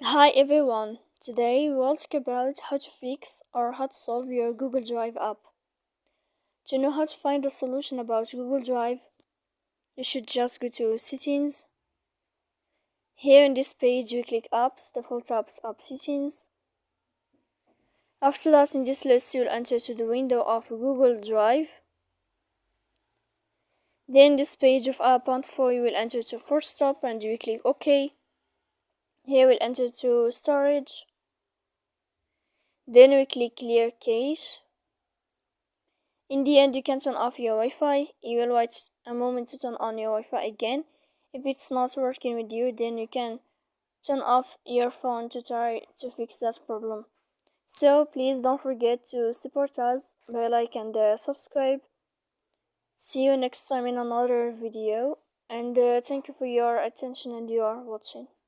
Hi everyone, today we will talk about how to fix or how to solve your Google Drive app. To know how to find a solution about Google Drive, you should just go to Settings. Here in this page we click Apps, Default Apps, App Settings. After that, in this list you will enter to the window of Google Drive. Then this page of App Info you will enter to Force Stop and you will click OK. Here we'll enter to Storage. Then we click Clear Cache. In the end, you can turn off your Wi-Fi. You will wait a moment to turn on your Wi-Fi again. If it's not working with you, then you can turn off your phone to try to fix that problem. So please don't forget to support us by like and subscribe. See you next time in another video, and thank you for your attention and your watching.